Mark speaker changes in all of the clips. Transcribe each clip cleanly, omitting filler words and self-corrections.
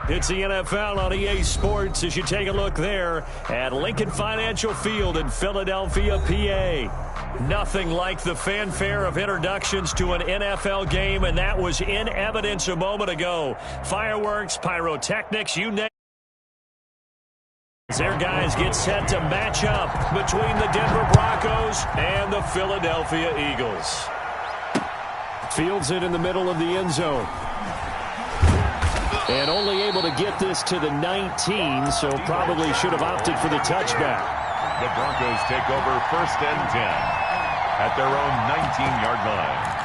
Speaker 1: It's the NFL on EA Sports as you take a look there at Lincoln Financial Field in Philadelphia, PA. Nothing like the fanfare of introductions to an NFL game, and that was in evidence a moment ago. Fireworks, pyrotechnics, you name it. Their guys get set to match up between the Denver Broncos and the Philadelphia Eagles. Fields it in the middle of the end zone. And only able to get this to the 19, so probably should have opted for the touchback.
Speaker 2: The Broncos take over 1st and 10 at their own 19-yard line.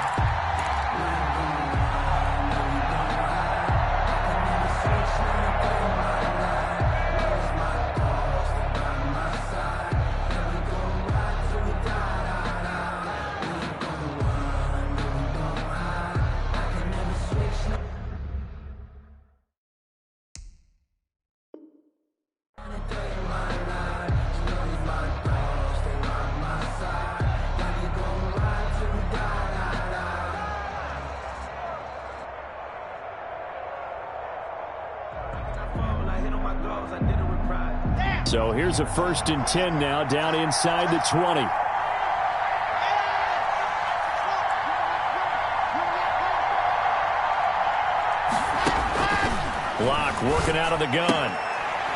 Speaker 1: So here's a 1st and 10 now, down inside the 20. Block working out of the gun.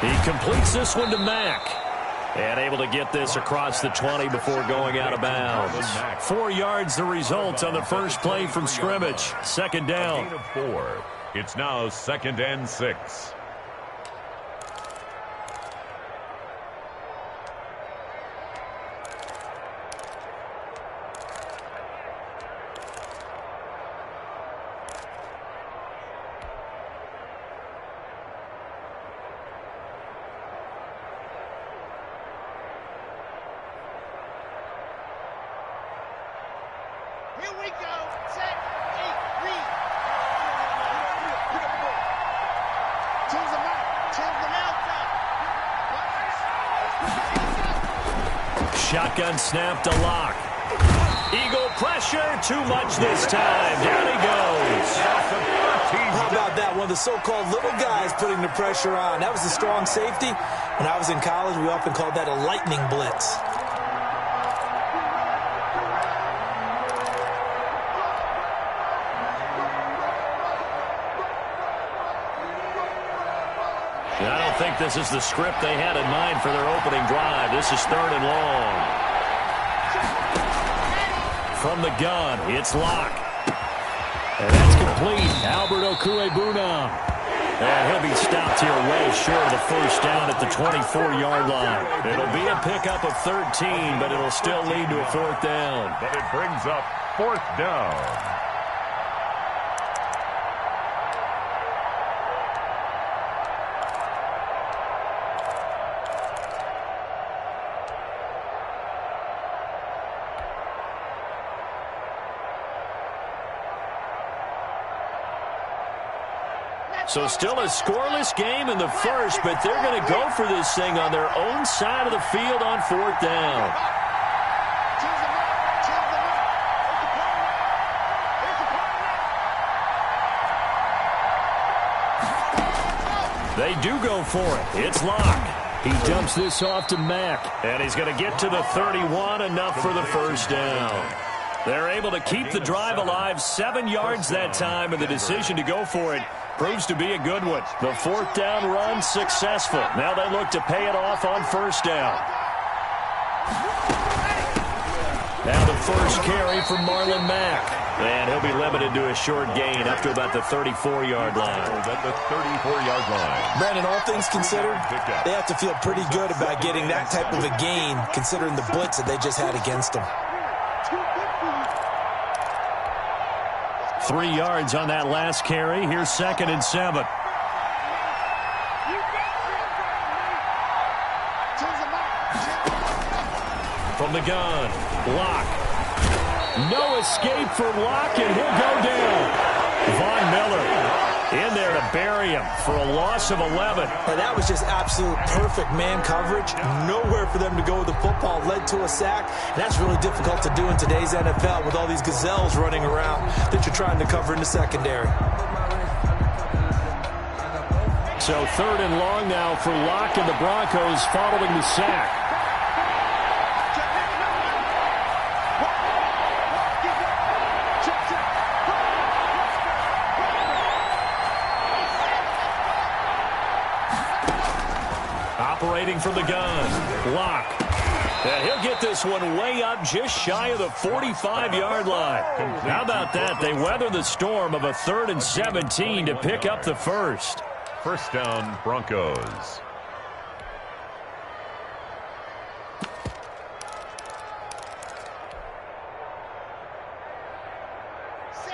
Speaker 1: He completes this one to Mack. And able to get this across the 20 before going out of bounds. 4 yards the result on the first play from scrimmage. 2nd down.
Speaker 2: 4. It's now 2nd and 6.
Speaker 3: Here we go. Set, 8, read. Change the mark. Change the outside.
Speaker 1: Shotgun snap to Lock. Eagle pressure. Too much this time. Down he goes.
Speaker 4: How about that? One of the so-called little guys putting the pressure on. That was a strong safety. When I was in college, we often called that a lightning blitz.
Speaker 1: I don't think this is the script they had in mind for their opening drive. This is 3rd and long. From the gun, it's Lock. And that's complete. Albert Okuebuna. And he'll be stopped here way short of the 1st down at the 24-yard line. It'll be a pickup of 13, but it'll still lead to a 4th down.
Speaker 2: But it brings up 4th down.
Speaker 1: So still a scoreless game in the first, but they're going to go for this thing on their own side of the field on 4th down. They do go for it. It's Lock. He dumps this off to Mack, and he's going to get to the 31, enough for the 1st down. They're able to keep the drive alive, 7 yards that time, and the decision to go for it proves to be a good one. The 4th down run successful. Now they look to pay it off on 1st down. Now the first carry from Marlon Mack. And he'll be limited to a short gain up to about the 34-yard line.
Speaker 2: At the 34-yard line.
Speaker 4: Brandon, all things considered, they have to feel pretty good about getting that type of a gain, considering the blitz that they just had against them.
Speaker 1: 3 yards on that last carry. Here's 2nd and 7. From the gun, Lock. No escape from Lock, and he'll go down. Von Miller in there to bury him for a loss of 11.
Speaker 4: And that was just absolute perfect man coverage. Nowhere for them to go with the football. Led to a sack. And that's really difficult to do in today's NFL with all these gazelles running around that you're trying to cover in the secondary.
Speaker 1: So 3rd and long now for Locke and the Broncos following the sack. Operating from the gun, Locke. And he'll get this one way up just shy of the 45-yard line. How about that? They weather the storm of a 3rd and 17 to pick up the first.
Speaker 2: First down, Broncos.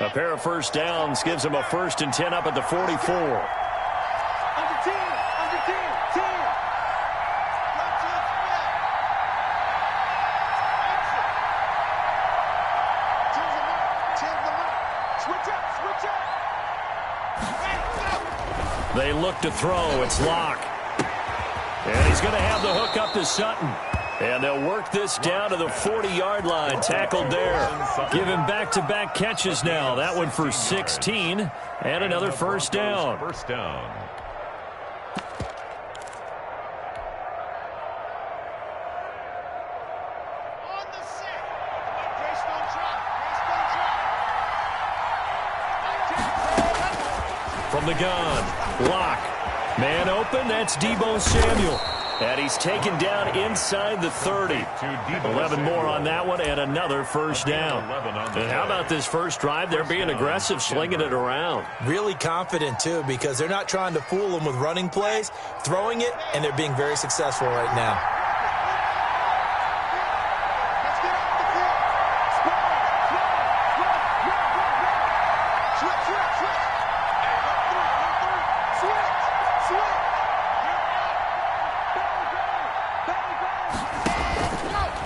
Speaker 1: A pair of first downs gives them a 1st and 10 up at the 44. They look to throw. It's Locke. And he's going to have the hook up to Sutton. And they'll work this down to the 40-yard line. Tackled there. Give him back-to-back catches now. That one for 16. And another first down.
Speaker 2: First down.
Speaker 3: On the set.
Speaker 1: From the gun, Locke. Man open, that's Deebo Samuel. And he's taken down inside the 30. 11 more on that one and another first down. And how about this first drive? They're being aggressive, slinging it around.
Speaker 4: Really confident, too, because they're not trying to fool them with running plays, throwing it, and they're being very successful right now.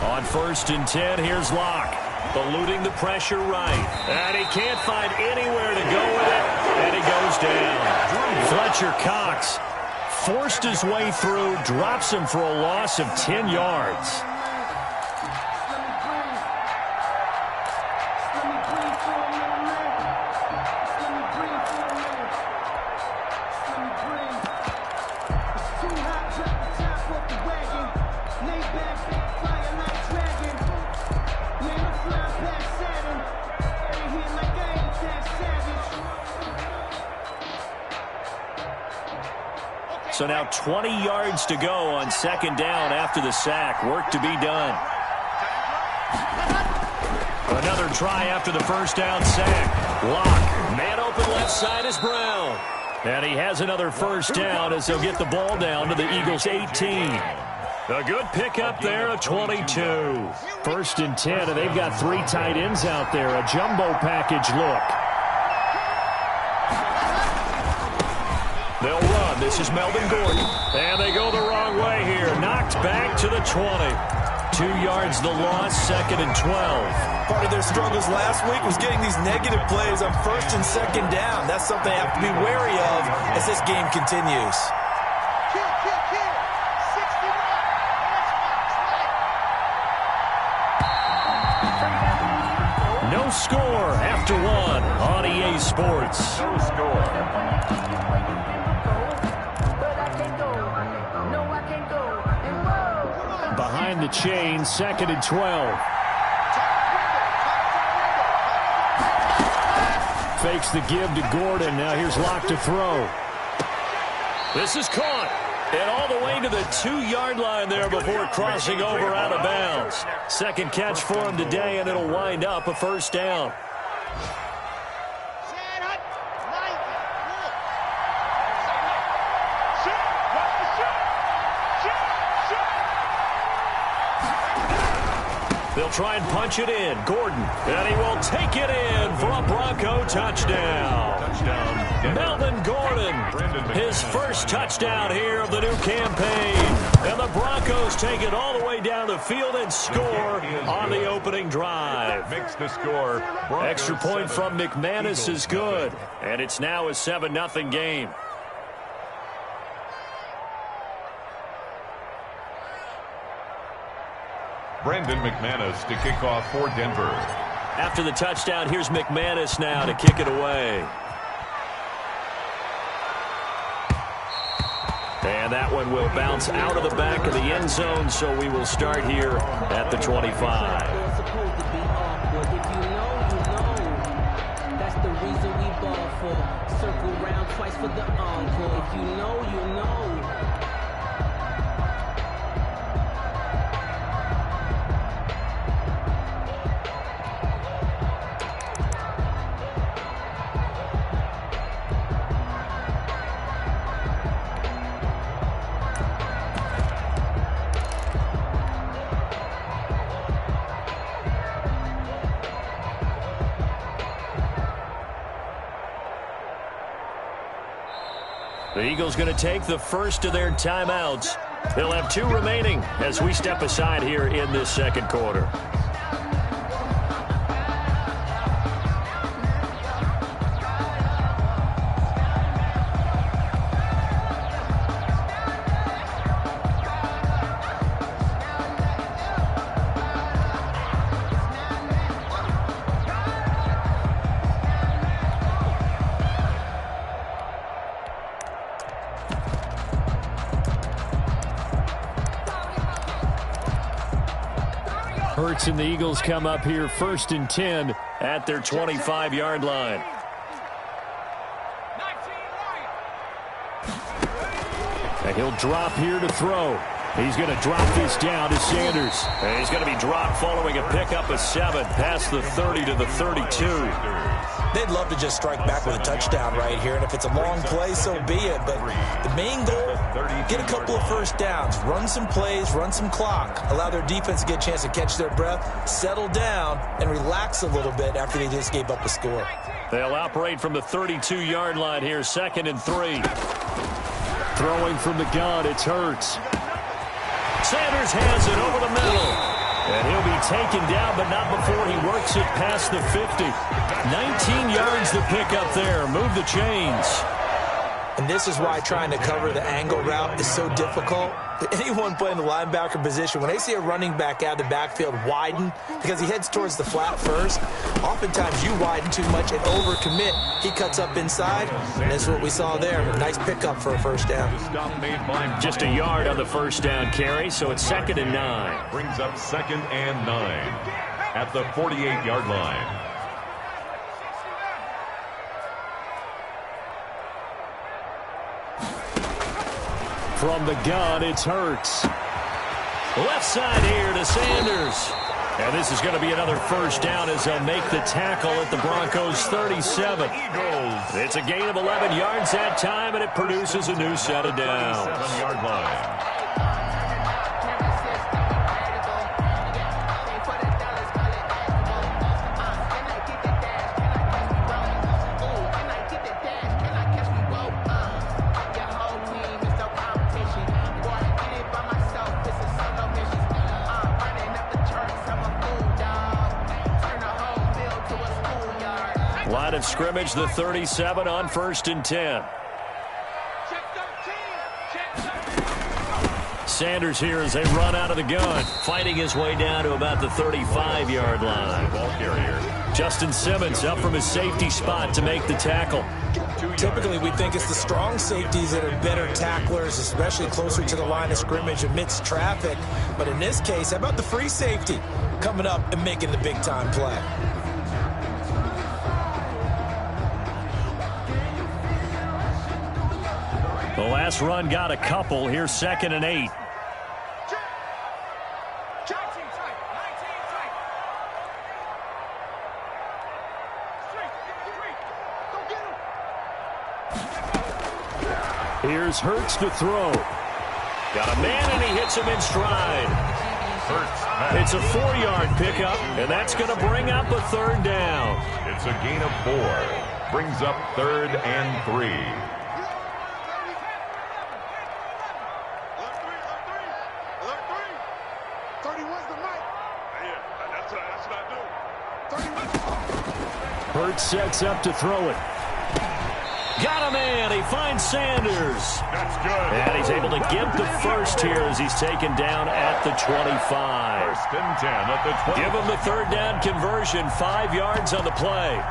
Speaker 1: On 1st and 10, here's Locke. Eluding the pressure right. And he can't find anywhere to go with it. And he goes down. Fletcher Cox forced his way through, drops him for a loss of 10 yards. So now 20 yards to go on 2nd down after the sack. Work to be done. Another try after the first down sack. Locke. Man open left side is Brown. And he has another first down as they'll get the ball down to the Eagles' 18. A good pickup there, a 22. 1st and 10, and they've got 3 tight ends out there. A jumbo package look. They'll run. This is Melvin Gordon. And they go the wrong way here. Knocked back to the 20. 2 yards the loss, 2nd and 12.
Speaker 4: Part of their struggles last week was getting these negative plays on 1st and 2nd down. That's something they have to be wary of as this game continues.
Speaker 1: No score after 1 on EA Sports.
Speaker 2: No score.
Speaker 1: Behind the chain, 2nd and 12. Fakes the give to Gordon. Now here's Locke to throw. This is caught. And all the way to the 2-yard line there before crossing over out of bounds. 2nd catch for him today, and it'll wind up a first down. They'll try and punch it in. Gordon, and he will take it in for a Bronco touchdown. Melvin Gordon, his first touchdown here of the new campaign. And the Broncos take it all the way down the field and score on the opening drive.
Speaker 2: Makes the score.
Speaker 1: Extra point from McManus is good. And it's now a 7-0 game.
Speaker 2: Brandon McManus to kick off for Denver.
Speaker 1: After the touchdown, here's McManus now to kick it away. And that one will bounce out of the back of the end zone, so we will start here at the 25.
Speaker 5: That's the reason we ball for. Circle round twice for the encore. If you know, you know.
Speaker 1: The Eagles going to take the first of their timeouts. They'll have 2 remaining as we step aside here in this second quarter. Hurts and the Eagles come up here 1st and 10 at their 25-yard line. And he'll drop here to throw. He's going to drop this down to Sanders. And he's going to be dropped following a pickup of 7 past the 30 to the 32.
Speaker 4: They'd love to just strike back with a touchdown right here, and if it's a long play, so be it. But the main goal, get a couple of first downs, run some plays, run some clock, allow their defense to get a chance to catch their breath, settle down, and relax a little bit after they just gave up a score.
Speaker 1: They'll operate from the 32-yard line here, 2nd and 3. Throwing from the gun, it's Hurts. Sanders has it over the middle. And he'll be taken down, but not before he works it past the 50. 19 yards to pick up there. Move the chains.
Speaker 4: And this is why trying to cover the angle route is so difficult. Anyone playing the linebacker position, when they see a running back out of the backfield widen, because he heads towards the flat first, oftentimes you widen too much and overcommit. He cuts up inside, and that's what we saw there. Nice pickup for a first down.
Speaker 1: Just a yard on the first down carry, so it's 2nd and 9.
Speaker 2: Brings up 2nd and 9 at the 48-yard line.
Speaker 1: From the gun, it's Hurts. Left side here to Sanders. And this is going to be another first down as they'll make the tackle at the Broncos' 37. It's a gain of 11 yards that time, and it produces a new set of downs.
Speaker 2: 7-yard line.
Speaker 1: Line of scrimmage, the 37 on 1st and 10. Sanders here as they run out of the gun, fighting his way down to about the 35-yard line.
Speaker 2: Ball carrier.
Speaker 1: Justin Simmons up from his safety spot to make the tackle.
Speaker 4: Typically, we think it's the strong safeties that are better tacklers, especially closer to the line of scrimmage amidst traffic. But in this case, how about the free safety coming up and making the big-time play?
Speaker 1: The last run got a couple. Here's 2nd and 8. Here's Hurts to throw. Got a man, and he hits him in stride.
Speaker 2: Hurts.
Speaker 1: It's a 4-yard pickup, and that's going to bring up a 3rd down.
Speaker 2: It's a gain of 4. Brings up 3rd and 3.
Speaker 1: Hurts sets up to throw it. Got a man. He finds Sanders.
Speaker 2: That's good.
Speaker 1: And he's able to get the first here as he's taken down at the 25.
Speaker 2: 1st and 10 at the 20.
Speaker 1: Give him the 3rd down conversion. 5 yards on the play.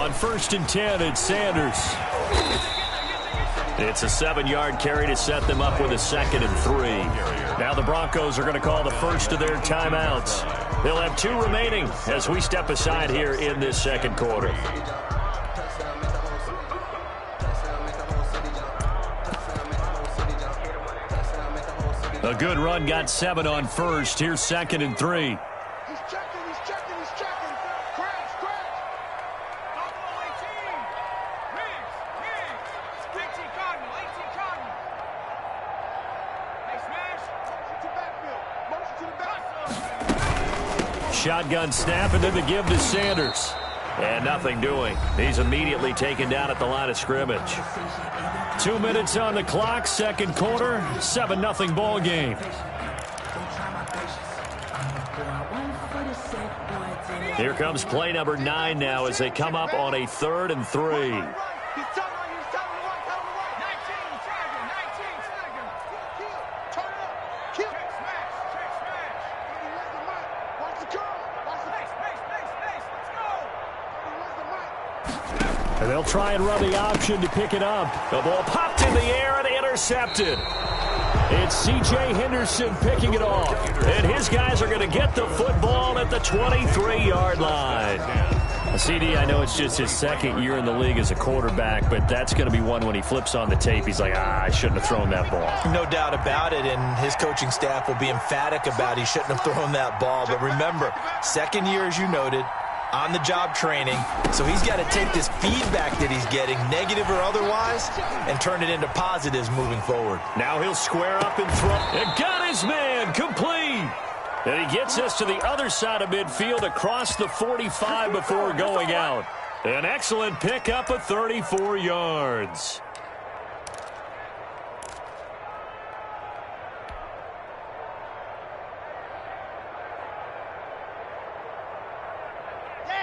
Speaker 1: On 1st and 10, it's Sanders. It's a 7-yard carry to set them up with a 2nd and 3. Now the Broncos are going to call the first of their timeouts. They'll have 2 remaining as we step aside here in this second quarter. A good run got 7 on 1st. Here's 2nd and 3.
Speaker 3: He's checking, he's checking, he's checking. Crash, crash. Buffalo 18. Riggs. 18 Cardinal, 18 Cardinal. Hey, smash. Motion to backfield. Motion to the backfield.
Speaker 1: Shotgun snap and then the give to Sanders. And nothing doing. He's immediately taken down at the line of scrimmage. 2 minutes on the clock, second quarter, 7-0 ball game. Here comes play number 9 now as they come up on a 3rd and 3. And they'll try and run the option to pick it up. The ball popped in the air and intercepted. It's C.J. Henderson picking it off. And his guys are going to get the football at the 23-yard line. CD, I know it's just his 2nd year in the league as a quarterback, but that's going to be one when he flips on the tape. He's like, I shouldn't have thrown that ball.
Speaker 4: No doubt about it, and his coaching staff will be emphatic about he shouldn't have thrown that ball. But remember, 2nd year, as you noted, on-the-job training, so he's got to take this feedback that he's getting, negative or otherwise, and turn it into positives moving forward.
Speaker 1: Now he'll square up and throw. And got his man complete. And he gets us to the other side of midfield across the 45 before going out. An excellent pickup of 34 yards.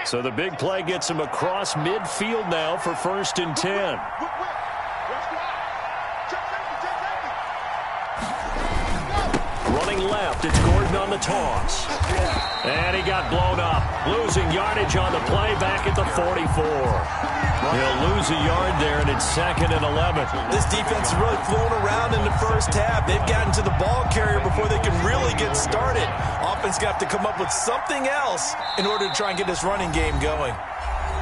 Speaker 1: So the big play gets him across midfield now for 1st and 10. Running left, it's Gordon on the toss. And he got blown up. Losing yardage on the play back at the 44. He'll lose a yard there, and it's 2nd and 11.
Speaker 4: This defense is really flown around in the first half. They've gotten to the ball carrier before they can really get started. Offense got to come up with something else in order to try and get this running game going.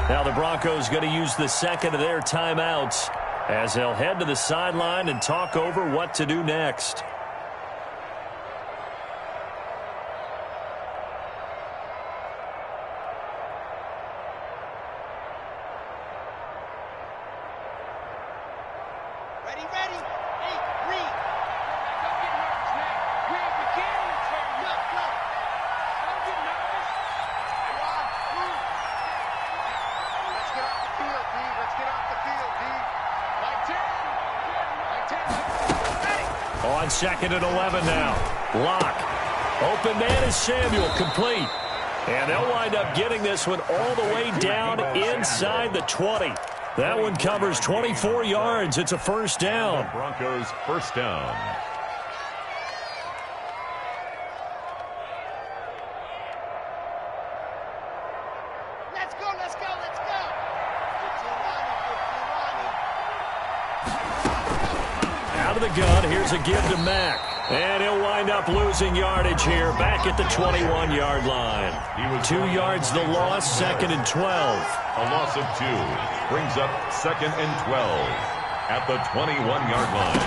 Speaker 1: Now the Broncos going to use the 2nd of their timeouts as they'll head to the sideline and talk over what to do next. On 2nd and 11 now. Lock. Open man is Samuel. Complete. And they'll wind up getting this one all the way down inside the 20. That one covers 24 yards. It's a 1st down.
Speaker 2: Broncos 1st down.
Speaker 3: Let's go, let's go, let's go.
Speaker 1: Out of the gun, here's a give to Mack. And he'll wind up losing yardage here back at the 21-yard line. 2 yards the loss, 2nd and 12.
Speaker 2: A loss of 2 brings up 2nd and 12 at the 21-yard line.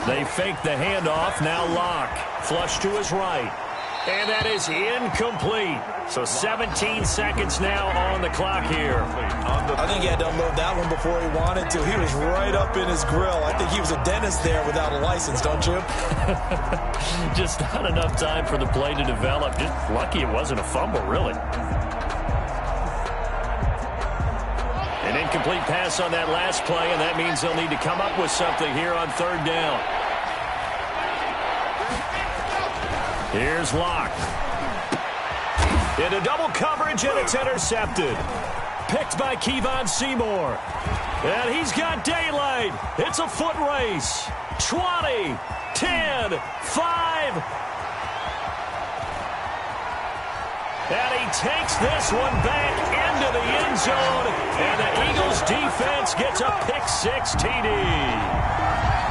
Speaker 1: They fake the handoff. Now Lock. Flush to his right. And that is incomplete. So 17 seconds now on the clock here.
Speaker 4: I think he had to unload that one before he wanted to. He was right up in his grill. I think he was a dentist there without a license, don't you?
Speaker 1: Just not enough time for the play to develop. Just lucky it wasn't a fumble, really. An incomplete pass on that last play, and that means they'll need to come up with something here on 3rd down. Here's Locke. Into double coverage, and it's intercepted. Picked by Kevon Seymour. And he's got daylight. It's a foot race. 20, 10, 5. And he takes this one back into the end zone. And the Eagles defense gets a pick-6 TD.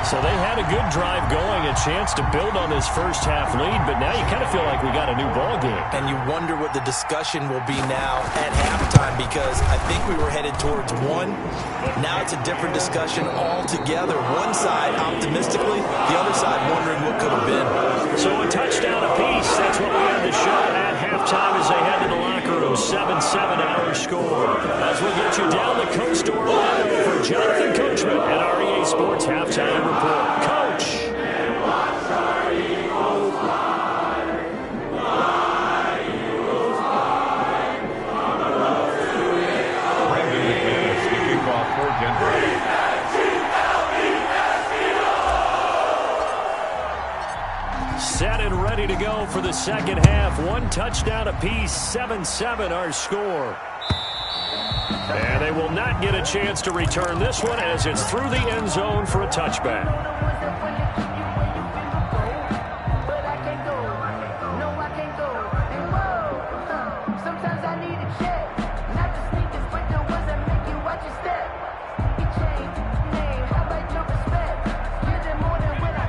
Speaker 1: So they had a good drive going, a chance to build on this first-half lead, but now you kind of feel like we got a new ball game.
Speaker 4: And you wonder what the discussion will be now at halftime, because I think we were headed towards one. Now it's a different discussion altogether. One side optimistically, the other side wondering what could have been.
Speaker 1: So a touchdown apiece. That's what we had to show at halftime as they head to the locker room. 7-7 our score. As we get you down the coast to Orlando for Jonathan Coachman at REA Sports Halftime Report. Coach. Set and ready to go for the second half. One touchdown apiece, 7-7 our score. And they will not get a chance to return this one as it's through the end zone for a touchback.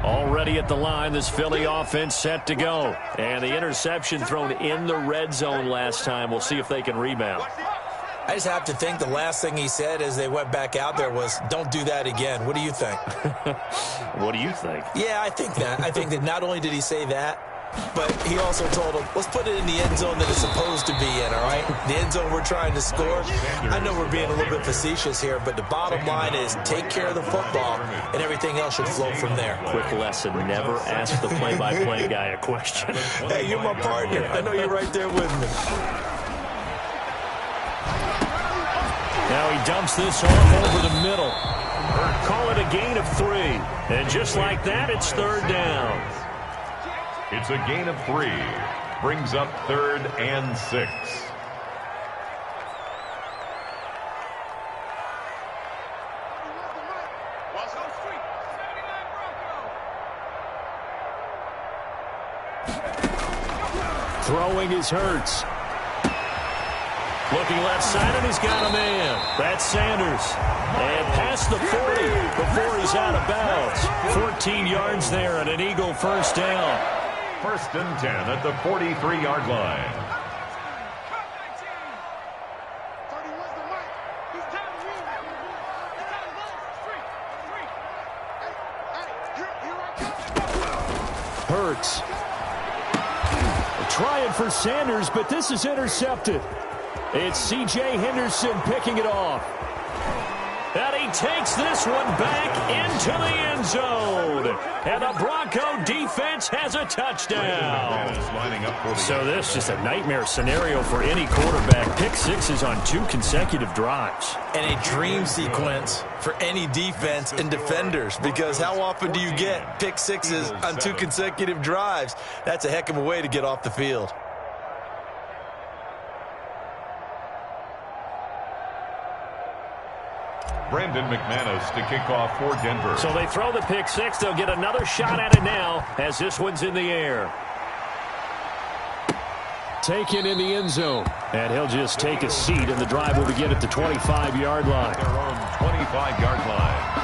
Speaker 1: Already at the line, this Philly offense set to go. And the interception thrown in the red zone last time. We'll see if they can rebound.
Speaker 4: I just have to think the last thing he said as they went back out there was, don't do that again. What do you think?
Speaker 1: What do you think?
Speaker 4: Yeah, I think that. I think that not only did he say that, but he also told him, let's put it in the end zone that it's supposed to be in, all right? The end zone we're trying to score. I know we're being a little bit facetious here, but the bottom line is take care of the football, and everything else should flow from there.
Speaker 1: Quick lesson, never ask the play-by-play guy a question.
Speaker 4: Hey, you're my partner. I know you're right there with me.
Speaker 1: Now he dumps this off over the middle. Call it a gain of 3. And just like that, it's third down.
Speaker 2: It's a gain of 3. Brings up 3rd and 6.
Speaker 1: Throwing is Hurts. Looking left side, and he's got a man. That's Sanders. And past the 40 before he's out of bounds. 14 yards there and an Eagle first down.
Speaker 2: 1st and 10 at the 43-yard line.
Speaker 1: Hurts. Trying for Sanders, but this is intercepted. It's C.J. Henderson picking it off. And he takes this one back into the end zone. And the Bronco defense has a touchdown. So this is just a nightmare scenario for any quarterback. Pick sixes on 2 consecutive drives.
Speaker 4: And a dream sequence for any defense and defenders, because how often do you get pick sixes on 2 consecutive drives? That's a heck of a way to get off the field.
Speaker 2: Brandon McManus to kick off for Denver.
Speaker 1: So they throw the pick 6. They'll get another shot at it now as this one's in the air. Taken in the end zone. And he'll just take a seat, and the drive will begin at the 25-yard line.
Speaker 2: Their own 25-yard line.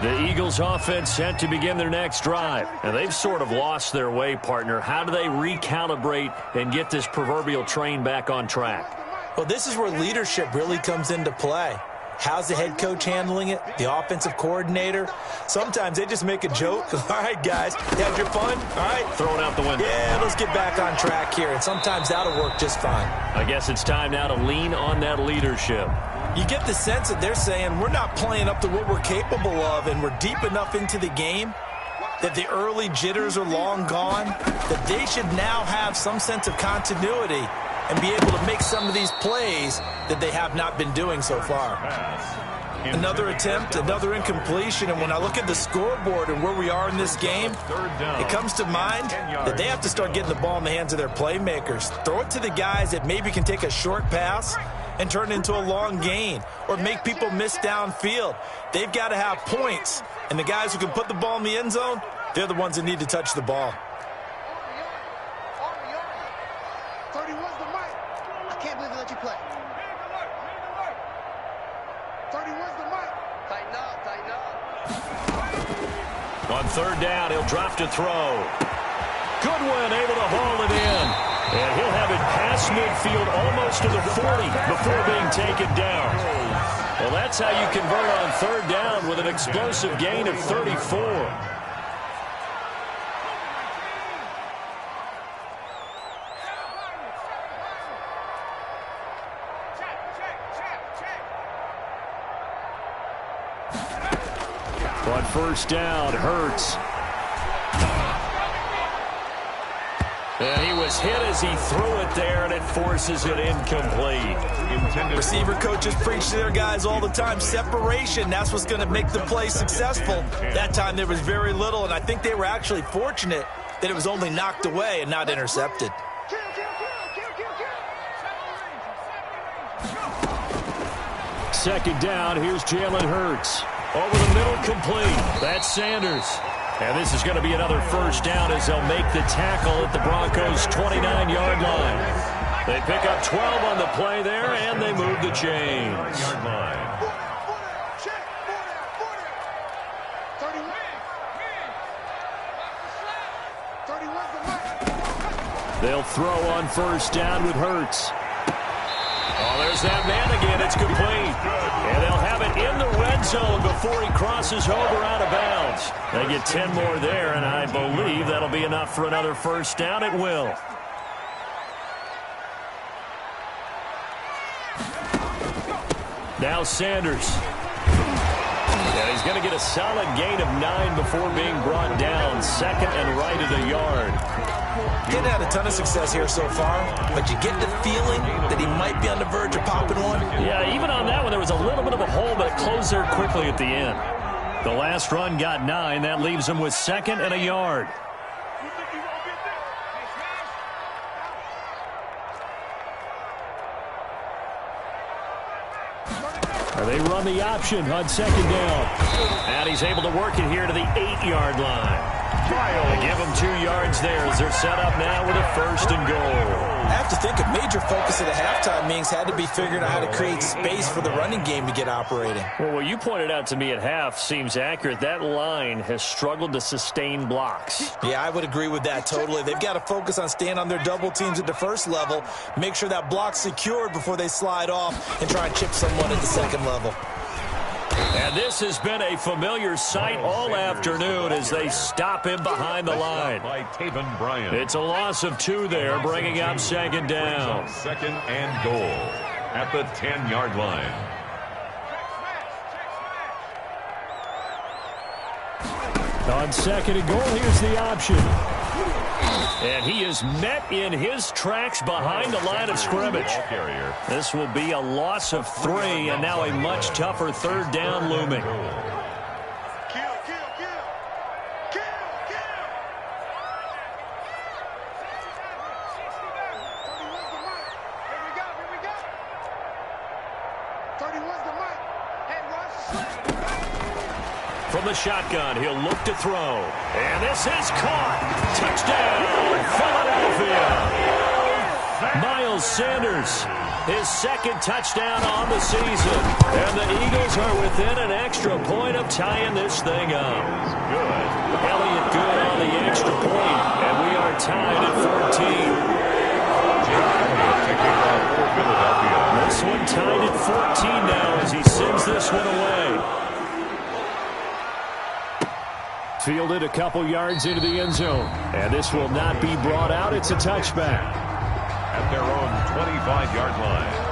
Speaker 1: The Eagles offense set to begin their next drive. And they've sort of lost their way, partner. How do they recalibrate and get this proverbial train back on track?
Speaker 4: Well, this is where leadership really comes into play. How's the head coach handling it? The offensive coordinator? Sometimes they just make a joke. All right, guys, you have your fun? All right.
Speaker 1: Throw it out the window.
Speaker 4: Yeah, let's get back on track here. And sometimes that'll work just fine.
Speaker 1: I guess it's time now to lean on that leadership.
Speaker 4: You get the sense that they're saying we're not playing up to what we're capable of, and we're deep enough into the game that the early jitters are long gone, that they should now have some sense of continuity and be able to make some of these plays that they have not been doing so far. Another attempt, another incompletion, and when I look at the scoreboard and where we are in this game, it comes to mind that they have to start getting the ball in the hands of their playmakers. Throw it to the guys that maybe can take a short pass and turn it into a long gain or make people miss downfield. They've got to have points, and the guys who can put the ball in the end zone, they're the ones that need to touch the ball.
Speaker 3: 31's the mic. I can't believe they let you play. 31's the mic. Tighten up, tighten up.
Speaker 1: On third down, he'll drop to throw. Goodwin able to haul it in. And he'll have it past midfield almost to the 40 before being taken down. Well, that's how you convert on third down with an explosive gain of 34. On first down, Hurts. And he was hit as he threw it there, and it forces it incomplete.
Speaker 4: Receiver coaches preach to their guys all the time. Separation, that's what's going to make the play successful. That time there was very little, and I think they were actually fortunate that it was only knocked away and not intercepted.
Speaker 1: Second down, here's Jalen Hurts. Over the middle, complete. That's Sanders. And this is going to be another first down as they'll make the tackle at the Broncos' 29-yard line. They pick up 12 on the play there, and they move the chains.
Speaker 2: Yard line.
Speaker 1: They'll throw on first down with Hurts. Oh, there's that man again. It's complete. And they'll have it in the red zone before he crosses over out of bounds. They get 10 more there, and I believe that'll be enough for another first down. It will. Now Sanders. And he's going to get a solid gain of 9 before being brought down. Second and right of the yard.
Speaker 4: Didn't have a ton of success here so far, but you get the feeling that he might be on the verge of popping one.
Speaker 1: Yeah, even on that one, there was a little bit of a hole, but it closed there quickly at the end. The last run got 9. That leaves him with second and a yard. They run the option on second down. And he's able to work it here to the 8-yard line. They give them 2 yards there as they're set up now with a first and goal.
Speaker 4: I have to think a major focus of the halftime meetings had to be figuring out how to create space for the running game to get operating.
Speaker 1: Well, what you pointed out to me at half seems accurate. That line has struggled to sustain blocks.
Speaker 4: Yeah, I would agree with that totally. They've got to focus on staying on their double teams at the first level, make sure that block's secured before they slide off and try and chip someone at the second level.
Speaker 1: And this has been a familiar sight all afternoon as they stop him behind the line.
Speaker 2: By Taven Bryan.
Speaker 1: It's a loss of 2 there, bringing up second down.
Speaker 2: Second and goal at the 10-yard line.
Speaker 1: On second and goal, here's the option. And he is met in his tracks behind the line of scrimmage. This will be a loss of 3, and now a much tougher third down looming. From the shotgun, he'll look to throw. And this is caught. Touchdown, Philadelphia. Miles Sanders, his second touchdown on the season. And the Eagles are within an extra point of tying this thing up. Good. Elliott good on the extra point. And we are tied at 14. This one tied at 14 now as he sends this one away. Fielded a couple yards into the end zone. And this will not be brought out. It's a touchback.
Speaker 2: At their own 25-yard line.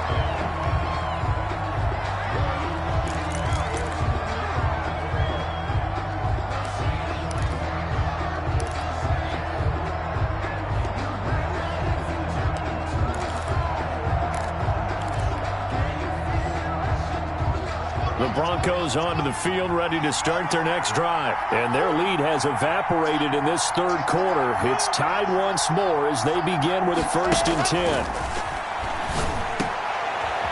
Speaker 1: The Broncos onto the field, ready to start their next drive. And their lead has evaporated in this third quarter. It's tied once more as they begin with a 1st and 10.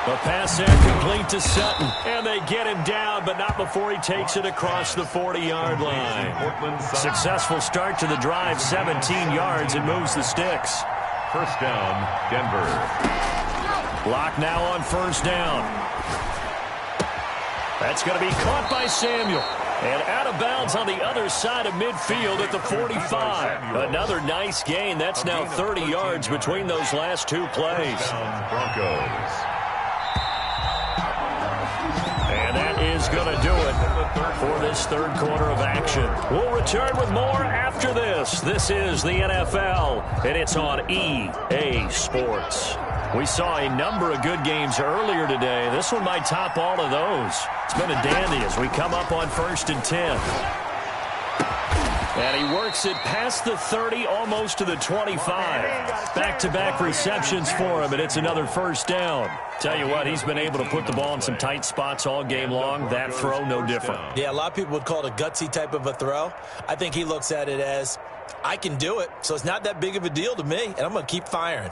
Speaker 1: The pass incomplete to Sutton. And they get him down, but not before he takes it across the 40-yard line. Successful start to the drive, 17 yards, and moves the sticks.
Speaker 2: First down, Denver.
Speaker 1: Block now on first down. That's going to be caught by Samuel. And out of bounds on the other side of midfield at the 45. Another nice gain. That's now 30 yards between those last two plays.
Speaker 2: Broncos.
Speaker 1: And that is going to do it for this third quarter of action. We'll return with more after this. This is the NFL, and it's on EA Sports. We saw a number of good games earlier today. This one might top all of those. It's been a dandy as we come up on 1st and 10. And he works it past the 30, almost to the 25. Back-to-back receptions for him, and it's another first down. Tell you what, he's been able to put the ball in some tight spots all game long. That throw, no different.
Speaker 4: Yeah, a lot of people would call it a gutsy type of a throw. I think he looks at it as, I can do it, so it's not that big of a deal to me, and I'm going to keep firing.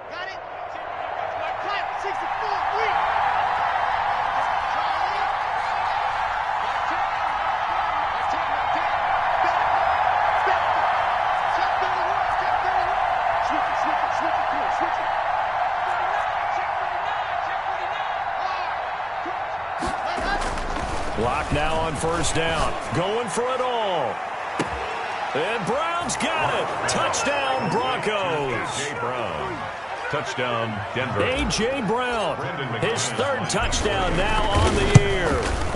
Speaker 3: Got it. 64.
Speaker 1: Block now on first down. Going for it all. And Brown's got it. Touchdown, Broncos.
Speaker 2: A.J. Brown. Touchdown, Denver.
Speaker 1: A.J. Brown, his third touchdown now on the year.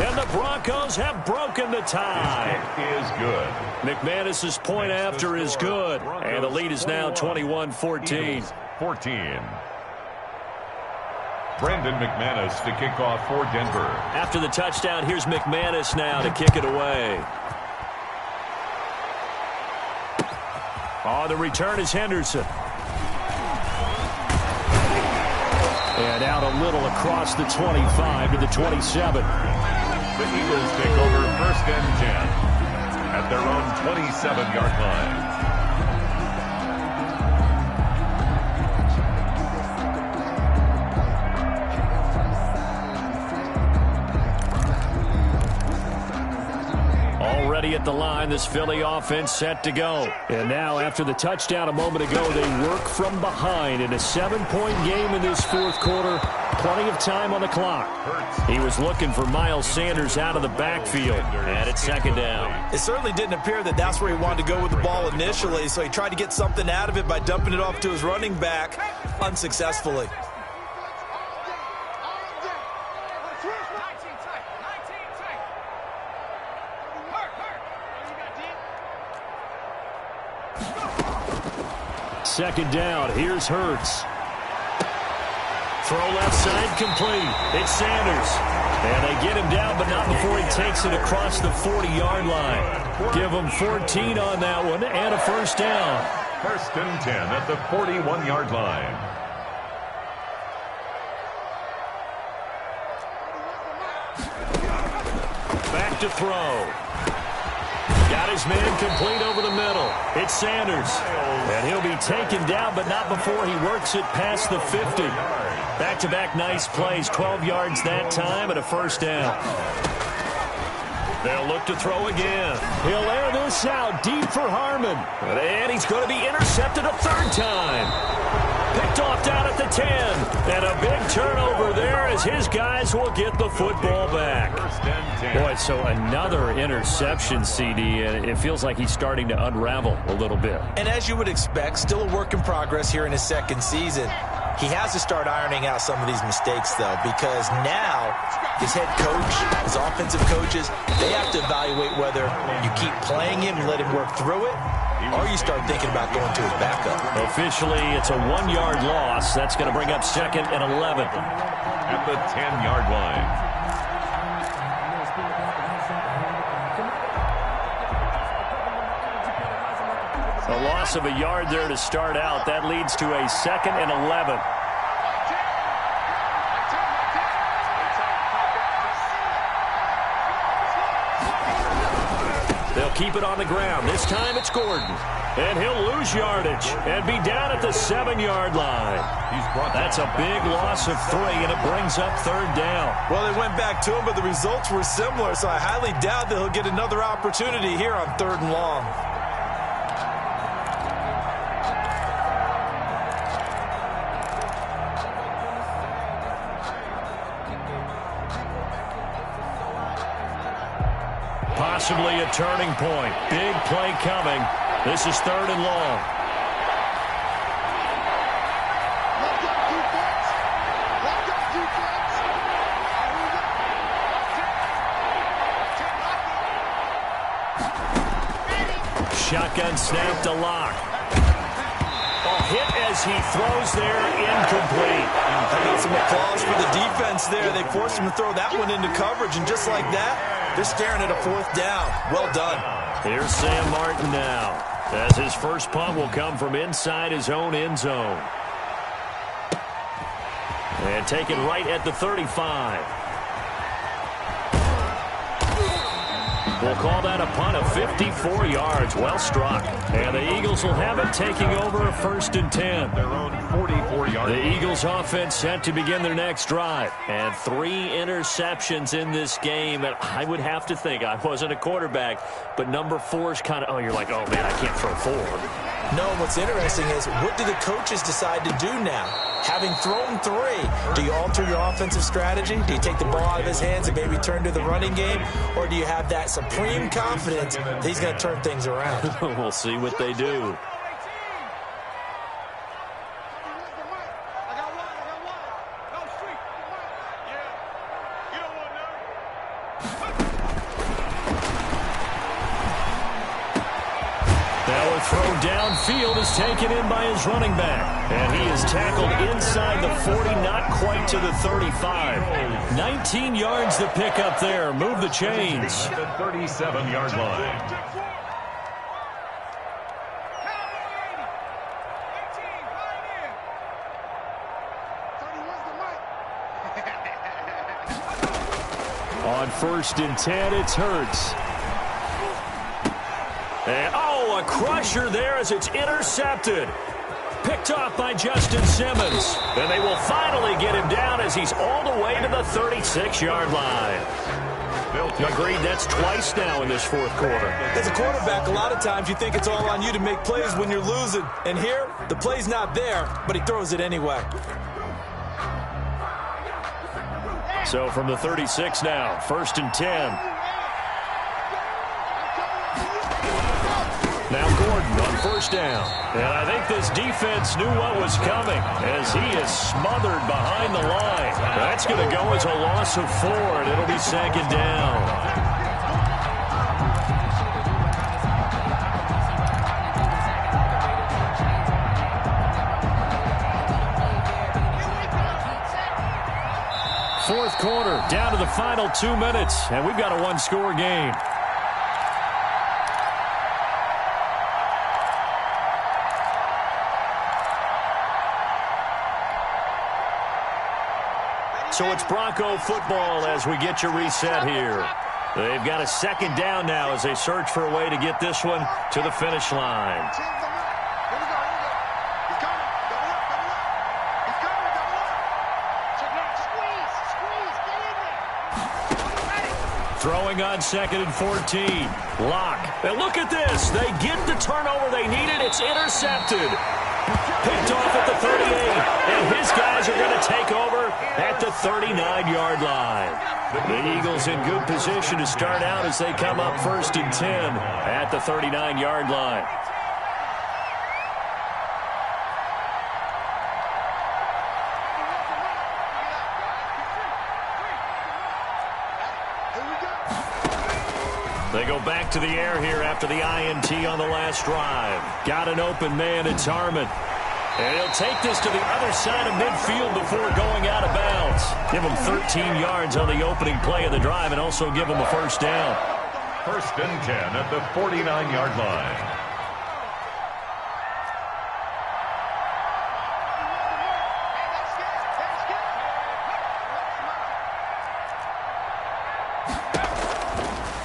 Speaker 1: And the Broncos have broken the tie.
Speaker 2: Is good.
Speaker 1: McManus's point after is good. And the lead is now 21-14.
Speaker 2: 14. Brandon McManus to kick off for Denver.
Speaker 1: After the touchdown, here's McManus now to kick it away. On the return is Henderson. And out a little across the 25 to the 27.
Speaker 2: The Eagles take over 1st and 10 at their own 27-yard line.
Speaker 1: Already at the line, this Philly offense set to go. And now, after the touchdown a moment ago, they work from behind in a 7-point game in this fourth quarter. Plenty of time on the clock. He was looking for Miles Sanders out of the backfield. And it's second down.
Speaker 4: It certainly didn't appear that that's where he wanted to go with the ball initially, so he tried to get something out of it by dumping it off to his running back unsuccessfully.
Speaker 1: Second down. Here's Hurts. Throw left side complete. It's Sanders. And they get him down, but not before he takes it across the 40-yard line. Give him 14 on that one and a first down.
Speaker 2: 1st and 10 at the 41-yard line.
Speaker 1: Back to throw. Got his man complete over the middle. It's Sanders. And he'll be taken down, but not before he works it past the 50. Back-to-back nice plays. 12 yards that time and a first down. They'll look to throw again. He'll air this out deep for Harmon. And he's going to be intercepted a third time. Picked off down at the 10. And a big turnover there as his guys will get the football back. Boy, so another interception, CD, and it feels like he's starting to unravel a little bit.
Speaker 4: And as you would expect, still a work in progress here in his second season. He has to start ironing out some of these mistakes, though, because now his head coach, his offensive coaches, they have to evaluate whether you keep playing him and let him work through it, or you start thinking about going to his backup.
Speaker 1: Officially, it's a 1-yard loss. That's going to bring up 2nd and 11.
Speaker 2: At the 10-yard line.
Speaker 1: A loss of a yard there to start out. That leads to a 2nd and 11. They'll keep it on the ground. This time it's Gordon. And he'll lose yardage and be down at the 7-yard line. That's a big loss of 3, and it brings up 3rd down.
Speaker 4: Well, they went back to him, but the results were similar, so I highly doubt that he'll get another opportunity here on 3rd and long.
Speaker 1: Possibly a turning point. Big play coming. This is 3rd and long. Shotgun snap to Lock. Hit as he throws there, incomplete.
Speaker 4: I got some applause for the defense there. They forced him to throw that one into coverage, and just like that, they're staring at a 4th down. Well done.
Speaker 1: Here's Sam Martin now, as his first punt will come from inside his own end zone. And taken right at the 35. We'll call that a punt of 54 yards. Well struck. And the Eagles will have it, taking over a 1st and 10.
Speaker 2: Their own 44-yard.
Speaker 1: The Eagles offense set to begin their next drive. And 3 interceptions in this game. And I would have to think, I wasn't a quarterback, but number 4 is kind of, oh, you're like, oh, man, I can't throw 4.
Speaker 4: No, what's interesting is, what do the coaches decide to do now? Having thrown 3, do you alter your offensive strategy? Do you take the ball out of his hands and maybe turn to the running game? Or do you have that supreme confidence that he's going to turn things around?
Speaker 1: We'll see what they do. Throw downfield is taken in by his running back. And he is tackled inside the 40, not quite to the 35. 19 yards to pick up there. Move the chains.
Speaker 2: At the 37-yard line.
Speaker 1: On 1st and 10, it's Hurts. And, a crusher there as it's intercepted. Picked off by Justin Simmons. And they will finally get him down as he's all the way to the 36-yard line. Agreed, that's twice now in this 4th quarter.
Speaker 4: As a quarterback, a lot of times you think it's all on you to make plays when you're losing. And here, the play's not there, but he throws it anyway.
Speaker 1: So from the 36 now, 1st and 10. Now Gordon on 1st down. And I think this defense knew what was coming as he is smothered behind the line. That's going to go as a loss of 4, and it'll be 2nd down. Fourth quarter, down to the final 2 minutes, and we've got a 1-score game. So it's Bronco football as we get you reset here. They've got a 2nd down now as they search for a way to get this one to the finish line. Throwing on 2nd and 14. Lock. And look at this. They get the turnover they needed. It's intercepted. Picked off at the 38, and his guys are going to take over at the 39-yard line. The Eagles in good position to start out as they come up 1st and 10 at the 39-yard line. They go back to the air here after the INT on the last drive. Got an open man, it's Harmon. And he'll take this to the other side of midfield before going out of bounds. Give him 13 yards on the opening play of the drive and also give him a 1st down.
Speaker 2: 1st and 10 at the 49-yard line.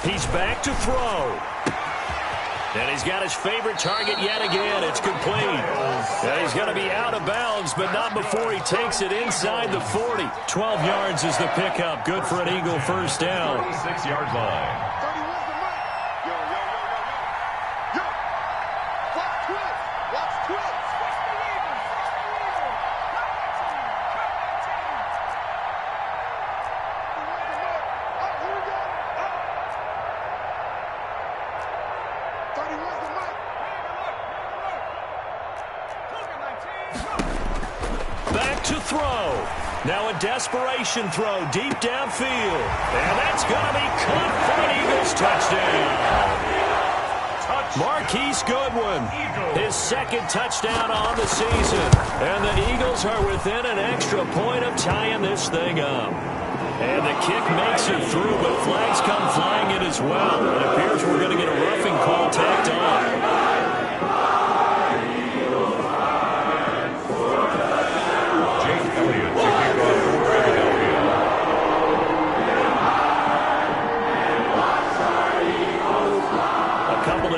Speaker 1: He's back to throw. And he's got his favorite target yet again. It's complete. And he's going to be out of bounds, but not before he takes it inside the 40. 12 yards is the pickup. Good for an Eagle first down.
Speaker 2: 46-yard line.
Speaker 3: 31's the mark. Yo, yo, yo, yo, yo. Yo. Watch twins. Watch twins. Switch the Eagles.
Speaker 1: Back to throw. Now a desperation throw deep downfield. And that's going to be caught for an Eagles touchdown. Marquise Goodwin, his second touchdown on the season. And the Eagles are within an extra point of tying this thing up. And the kick makes it through, but flags come flying in as well. It appears we're going to get a roughing call tacked on.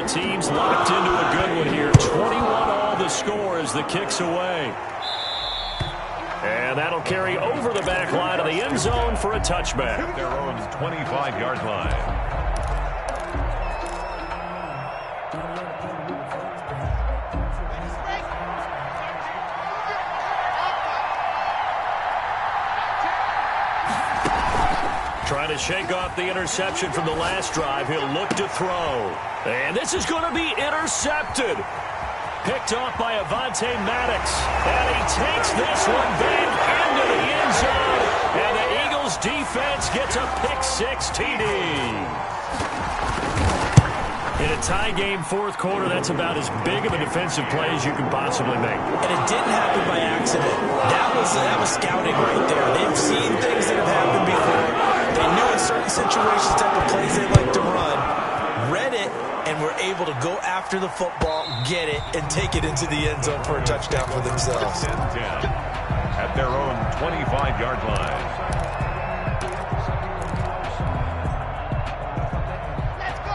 Speaker 1: Teams locked into a good one here. 21-all the score as the kick's away. And that'll carry over the back line of the end zone for a touchback.
Speaker 2: Their own 25-yard line.
Speaker 1: Trying to shake off the interception from the last drive. He'll look to throw. And this is going to be intercepted. Picked off by Avonte Maddox. And he takes this one back into the end zone. And the Eagles defense gets a pick-6 TD. In a tie game, fourth quarter, that's about as big of a defensive play as you can possibly make.
Speaker 4: And it didn't happen by accident. That was scouting right there. They've seen things that have happened before. They knew in certain situations type of plays they like to run, read it, and were able to go after the football, get it, and take it into the end zone for a touchdown for themselves.
Speaker 2: 10 at their own 25-yard line.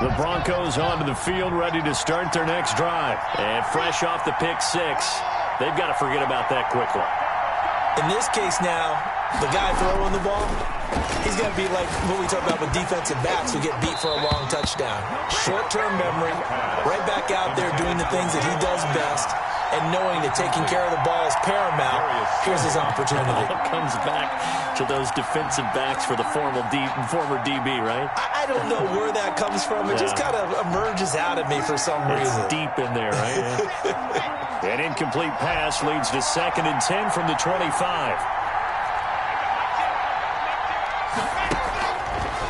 Speaker 1: The Broncos onto the field, ready to start their next drive. And fresh off the pick-6, they've got to forget about that quickly.
Speaker 4: In this case now, the guy throwing the ball, he's going to be like what we talk about with defensive backs who get beat for a long touchdown. Short-term memory, right back out there doing the things that he does best, and knowing that taking care of the ball is paramount. Here's his opportunity.
Speaker 1: It all comes back to those defensive backs for the former DB, right?
Speaker 4: I don't know where that comes from. It just kind of emerges out of me for some reason.
Speaker 1: It's deep in there, right? An incomplete pass leads to 2nd and 10 from the 25.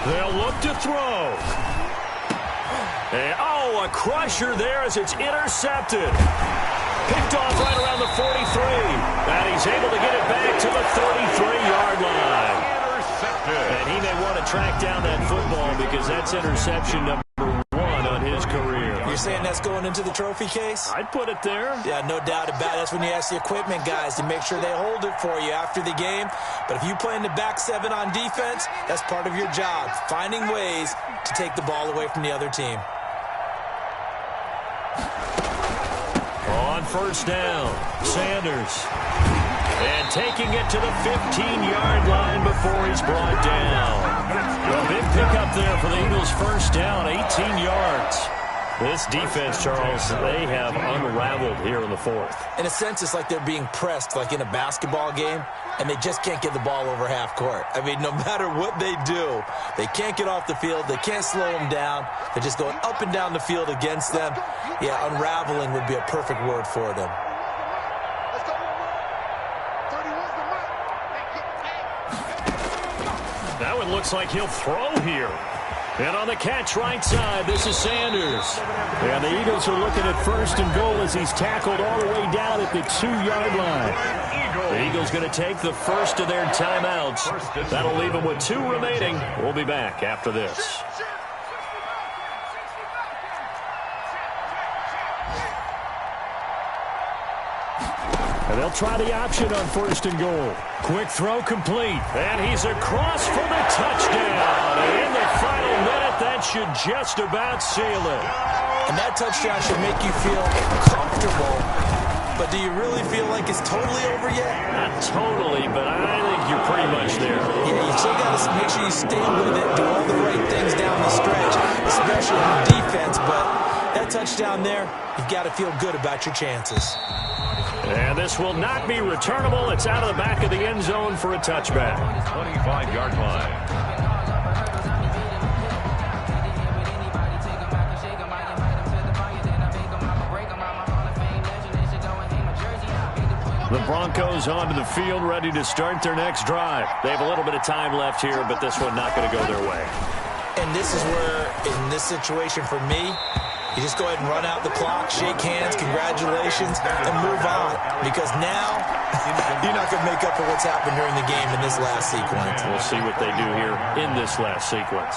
Speaker 1: They'll look to throw. And, a crusher there as it's intercepted. Picked off right around the 43. And he's able to get it back to the 33-yard line. And he may want to track down that football because that's interception number 1 on his career.
Speaker 4: You're saying that's going into the trophy case?
Speaker 1: I'd put it there.
Speaker 4: Yeah, no doubt about it. That's when you ask the equipment guys to make sure they hold it for you after the game. But if you play in the back 7 on defense, that's part of your job, finding ways to take the ball away from the other team.
Speaker 1: On first down, Sanders. And taking it to the 15-yard line before he's brought down. A big pickup there for the Eagles' first down, 18 yards. This defense, Charles, they have unraveled here in the 4th.
Speaker 4: In a sense, it's like they're being pressed like in a basketball game, and they just can't get the ball over half court. I mean, no matter what they do, they can't get off the field. They can't slow them down. They're just going up and down the field against them. Yeah, unraveling would be a perfect word for them.
Speaker 1: That one looks like he'll throw here. And on the catch right side, this is Sanders. And the Eagles are looking at 1st and goal as he's tackled all the way down at the 2-yard line. The Eagles going to take the first of their timeouts. That'll leave them with 2 remaining. We'll be back after this. And they'll try the option on 1st and goal. Quick throw complete. And he's across for the touchdown. And in the final minute, that should just about seal it.
Speaker 4: And that touchdown should make you feel comfortable. But do you really feel like it's totally over yet?
Speaker 1: Not totally, but I think you're pretty much there.
Speaker 4: Yeah, you still got to make sure you stay with it, do all the right things down the stretch, especially on defense. But that touchdown there, you've got to feel good about your chances.
Speaker 1: And this will not be returnable. It's out of the back of the end zone for a touchback.
Speaker 2: 25-yard line.
Speaker 1: The Broncos onto the field, ready to start their next drive. They have a little bit of time left here, but this one not going to go their way.
Speaker 4: And this is where, in this situation for me, you just go ahead and run out the clock, shake hands, congratulations, and move on. Because now, you're not going to make up for what's happened during the game in this last sequence.
Speaker 1: We'll see what they do here in this last sequence.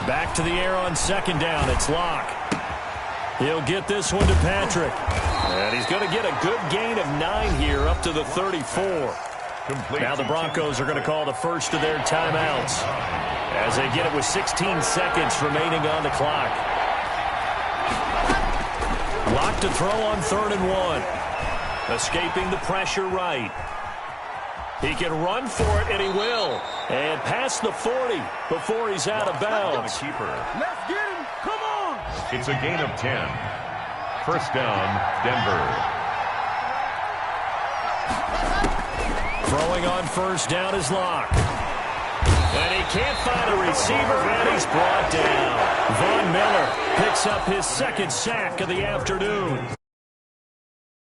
Speaker 1: Back to the air on second down. It's Locke. He'll get this one to Patrick. And he's going to get a good gain of 9 here up to the 34. Now the Broncos are going to call the first of their timeouts as they get it with 16 seconds remaining on the clock. Locke to throw on 3rd and 1. Escaping the pressure right. He can run for it, and he will. And past the 40 before he's out of bounds.
Speaker 3: Let's get him. Come on.
Speaker 2: It's a gain of 10. First down, Denver.
Speaker 1: Throwing on first down is Locke. And he can't find a receiver, and he's brought down. Von Miller picks up his second sack of the afternoon.